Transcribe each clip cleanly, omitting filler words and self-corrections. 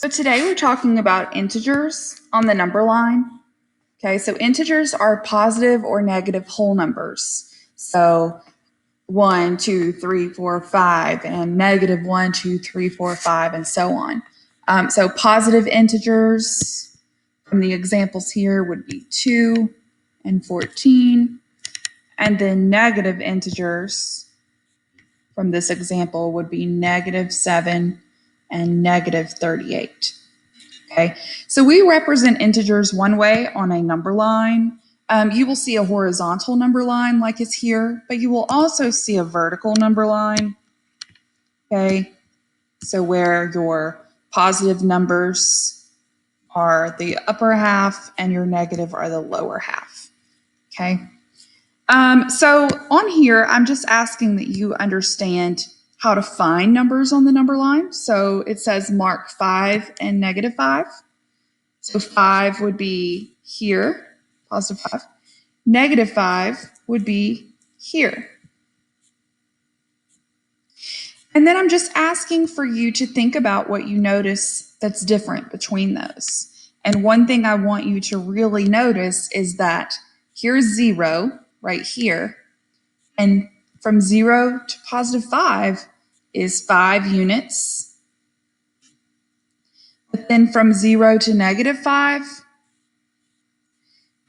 So today we're talking about integers on the number line. Okay, so integers are positive or negative whole numbers. So 1, 2, 3, 4, 5, and negative 1, 2, 3, 4, 5, and so on. So positive integers from the examples here would be 2 and 14. And then negative integers from this example would be negative 7 and negative 38. Okay, so we represent integers one way on a number line. You will see a horizontal number line like is here, but you will also see a vertical number line. Okay, so where your positive numbers are the upper half and your negative are the lower half. Okay, so on here, I'm just asking that you understand how to find numbers on the number line. So it says mark 5 and negative 5. So 5 would be here, positive 5. Negative 5 would be here. And then I'm just asking for you to think about what you notice that's different between those. And one thing I want you to really notice is that here's 0 right here. And from 0 to positive 5 is 5 units. But then from 0 to negative 5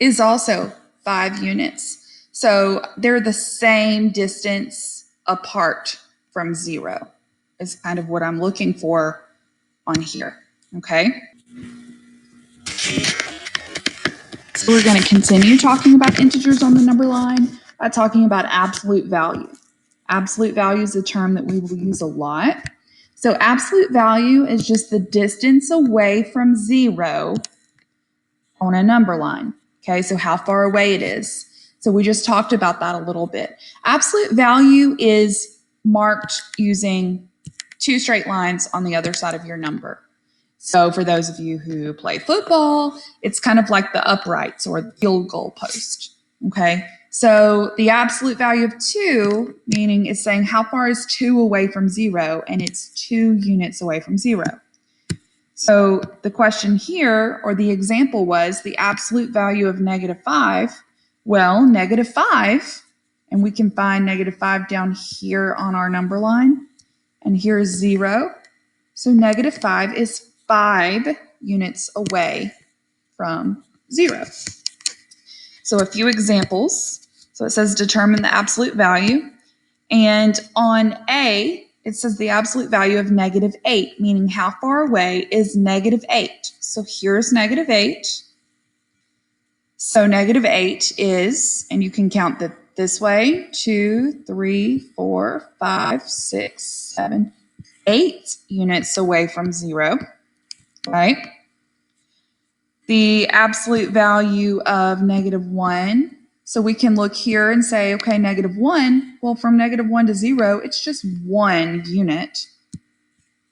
is also 5 units. So they're the same distance apart from 0 is kind of what I'm looking for on here, okay? So we're going to continue talking about integers on the number line by talking about absolute value. Absolute value is a term that we will use a lot. So absolute value is just the distance away from 0 on a number line. Okay, so how far away it is. So we just talked about that a little bit. Absolute value is marked using 2 straight lines on the other side of your number. So for those of you who play football, it's kind of like the uprights or the field goal post. Okay, so the absolute value of 2, meaning it's saying how far is 2 away from 0, and it's 2 units away from 0. So the question here, or the example was the absolute value of negative 5. Well, negative 5, and we can find negative 5 down here on our number line. And here is 0. So negative 5 is 5 units away from 0. So a few examples. So it says determine the absolute value. And on A, it says the absolute value of negative 8, meaning how far away is negative 8. So here's negative 8. So negative 8 is, and you can count that this way, 2, 3, 4, 5, 6, 7, 8 units away from 0, right? The absolute value of negative 1. So we can look here and say, okay, negative 1, well, from negative 1 to 0, it's just 1 unit,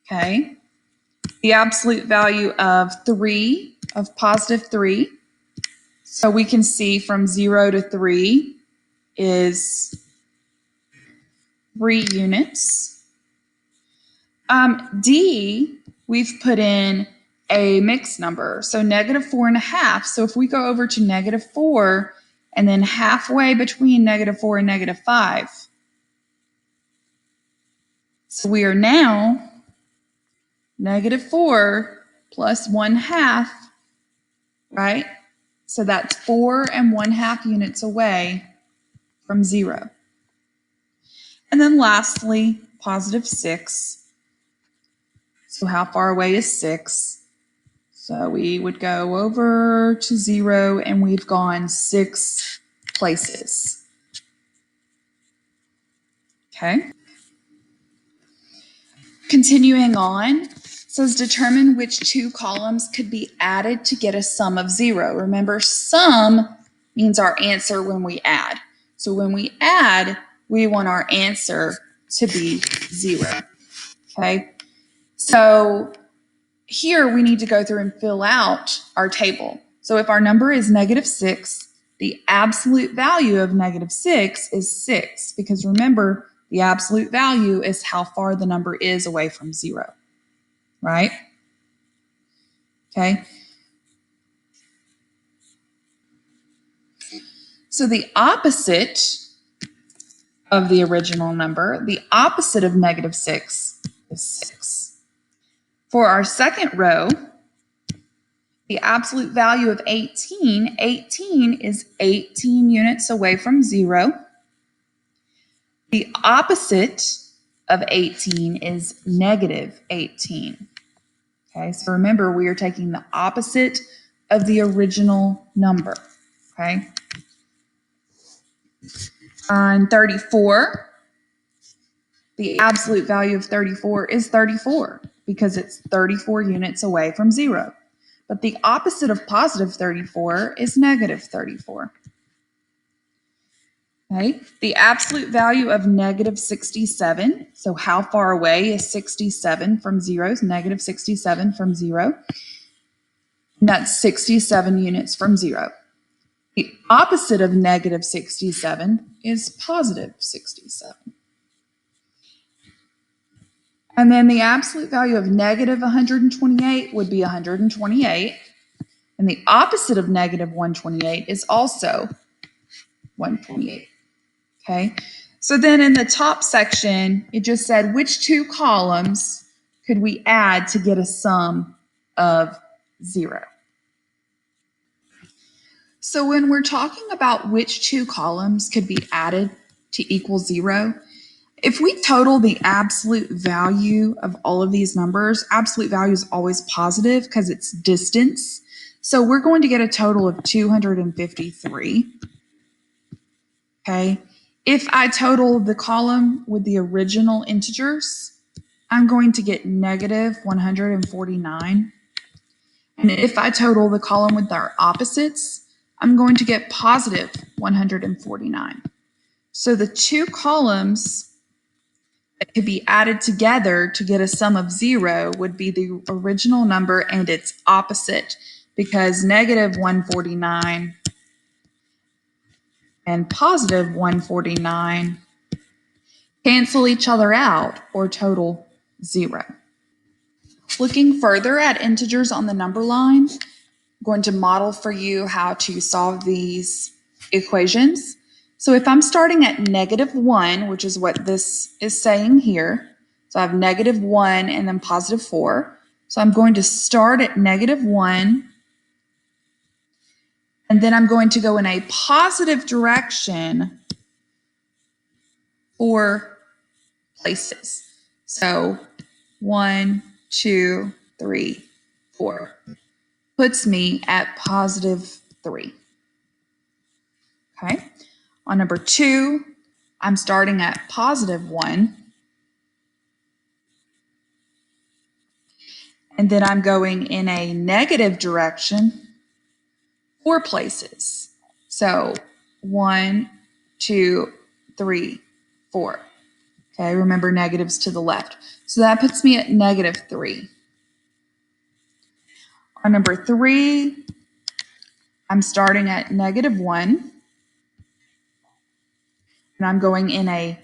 okay? The absolute value of 3, of positive 3. So we can see from 0 to 3 is 3 units. D, we've put in a mixed number, so negative 4.5. So if we go over to negative 4, and then halfway between negative 4 and negative 5. So we are now negative 4 plus 1/2, right? So that's 4 1/2 units away from 0. And then lastly, positive 6. So how far away is 6? So we would go over to 0 and we've gone 6 places. Okay. Continuing on, it says determine which 2 columns could be added to get a sum of 0. Remember, sum means our answer when we add. So when we add, we want our answer to be 0. Okay. So here we need to go through and fill out our table. So if our number is negative 6, the absolute value of negative 6 is 6, because remember, the absolute value is how far the number is away from 0, right? Okay. So the opposite of the original number, the opposite of negative 6 is 6. For our second row, the absolute value of 18, 18 is 18 units away from 0. The opposite of 18 is negative 18. Okay, so remember, we are taking the opposite of the original number. Okay. On 34, the absolute value of 34 is 34 because it's 34 units away from 0. But the opposite of positive 34 is negative 34. Okay. The absolute value of negative 67, so how far away is 67 from 0? Is negative 67 from 0. And that's 67 units from 0. The opposite of negative 67 is positive 67. And then the absolute value of negative 128 would be 128. And the opposite of negative 128 is also 128. Okay. So then in the top section, it just said which two columns could we add to get a sum of 0? So when we're talking about which two columns could be added to equal 0, if we total the absolute value of all of these numbers, absolute value is always positive because it's distance. So we're going to get a total of 253. Okay. If I total the column with the original integers, I'm going to get negative 149. And if I total the column with our opposites, I'm going to get positive 149. So the two columns that could be added together to get a sum of 0 would be the original number and its opposite, because negative 149 and positive 149 cancel each other out or total 0. Looking further at integers on the number line, I'm going to model for you how to solve these equations. So if I'm starting at negative 1, which is what this is saying here, so I have negative 1 and then positive 4. So I'm going to start at negative 1, and then I'm going to go in a positive direction 4 places. So 1, 2, 3, 4 puts me at positive 3. Okay. On number 2, I'm starting at positive 1. And then I'm going in a negative direction 4 places. So 1, 2, 3, 4. Okay, remember negatives to the left. So that puts me at negative 3. On number 3, I'm starting at negative 1. And I'm going in a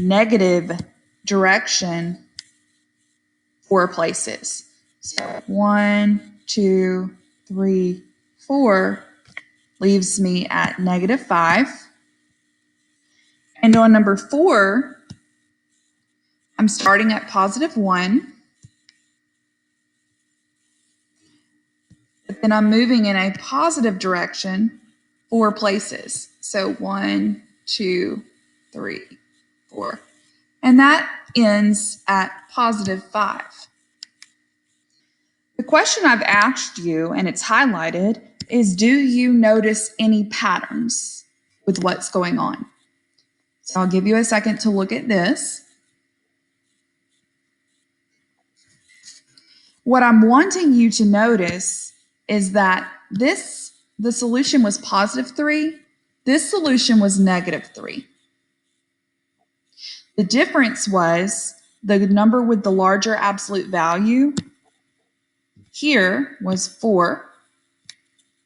negative direction 4 places. So 1, 2, 3, 4 leaves me at negative 5. And on number 4, I'm starting at positive 1. But then I'm moving in a positive direction 4 places. So 1, 2, 3, 4. And that ends at positive 5. The question I've asked you, and it's highlighted, is do you notice any patterns with what's going on? So I'll give you a second to look at this. What I'm wanting you to notice is that the solution was positive 3. This solution was negative 3. The difference was the number with the larger absolute value here was 4,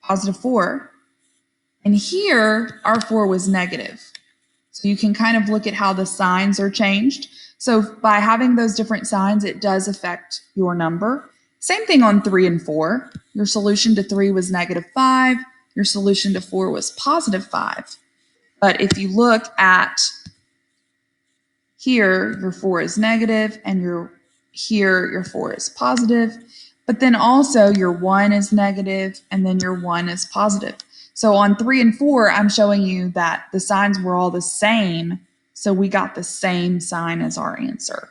positive 4, and here our 4 was negative. So you can kind of look at how the signs are changed. So by having those different signs, it does affect your number. Same thing on 3 and 4. Your solution to 3 was -5. Your solution to 4 was +5. But if you look at here, your 4 is negative, and here your 4 is positive. But then also your 1 is negative, and then your 1 is positive. So on 3 and 4, I'm showing you that the signs were all the same. So we got the same sign as our answer.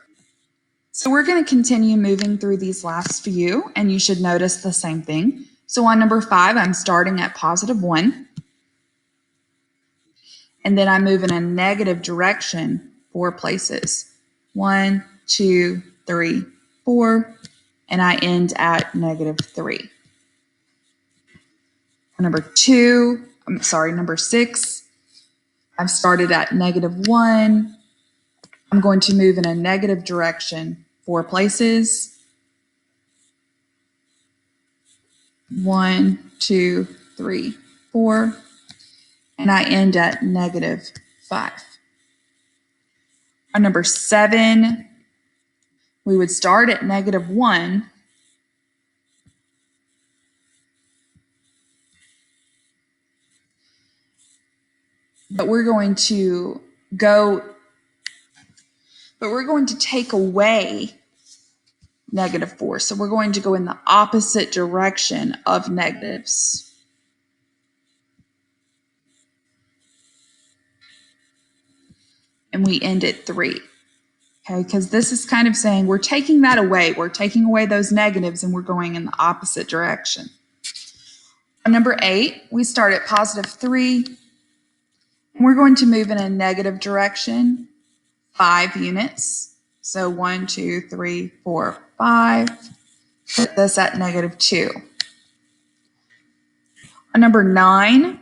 So we're going to continue moving through these last few, and you should notice the same thing. So on number 5, I'm starting at +1. And then I move in a negative direction 4 places. 1, 2, 3, 4. And I end at -3. Number 6, I've started at -1. I'm going to move in a negative direction 4 places. 1, 2, 3, 4. And I end at -5. On number 7, we would start at -1. But we're going to take away -4. So we're going to go in the opposite direction of negatives. And we end at 3. Okay, because this is kind of saying we're taking that away. We're taking away those negatives and we're going in the opposite direction. On number 8, we start at +3. And we're going to move in a negative direction 5 units. So 1, 2, 3, 4, 5. Put this at -2. On number 9,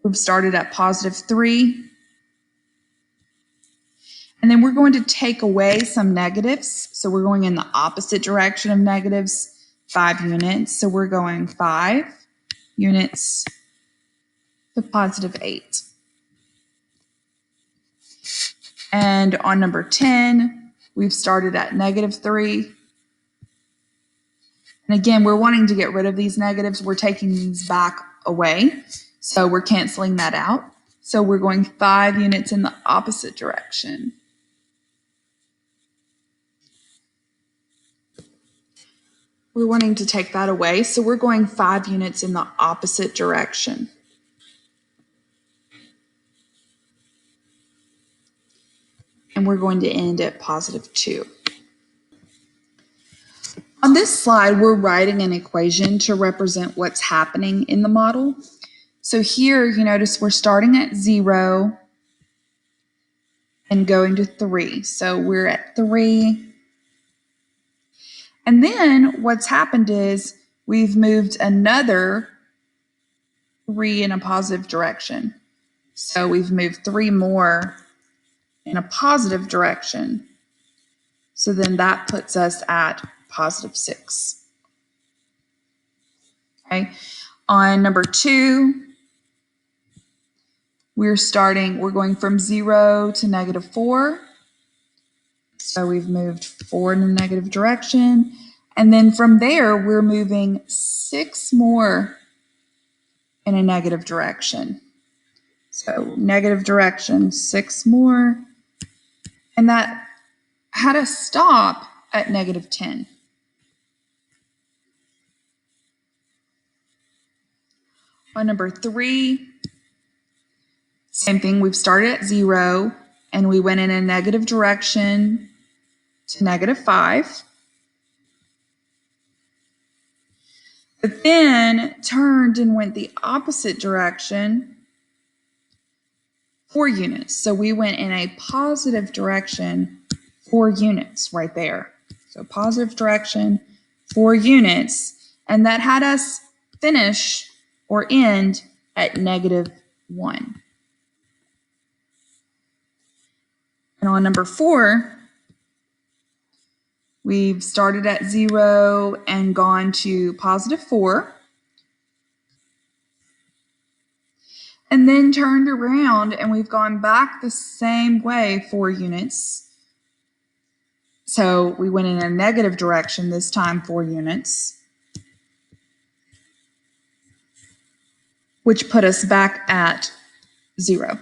we've started at +3. And then we're going to take away some negatives. So we're going in the opposite direction of negatives, 5 units. So we're going 5 units to +8. And on number 10, we've started at -3. And again, we're wanting to get rid of these negatives. We're taking these back away. So we're canceling that out. So we're going 5 units in the opposite direction. We're wanting to take that away. So we're going 5 units in the opposite direction. And we're going to end at +2. On this slide, we're writing an equation to represent what's happening in the model. So here, you notice we're starting at 0 and going to 3. So we're at 3. And then what's happened is we've moved another 3 in a positive direction. So we've moved 3 more in a positive direction. So then that puts us at +6. Okay. On number 2, we're going from 0 to -4. So we've moved 4 in a negative direction. And then from there, we're moving 6 more in a negative direction. So negative direction, 6 more. And that had us stop at -10. On number 3, same thing. We've started at 0 and we went in a negative direction to -5. But then turned and went the opposite direction 4 units. So we went in a positive direction 4 units right there. So positive direction 4 units. And that had us finish or end at -1. And on number 4, we've started at 0 and gone to +4. And then turned around and we've gone back the same way 4 units. So we went in a negative direction this time, 4 units, which put us back at 0.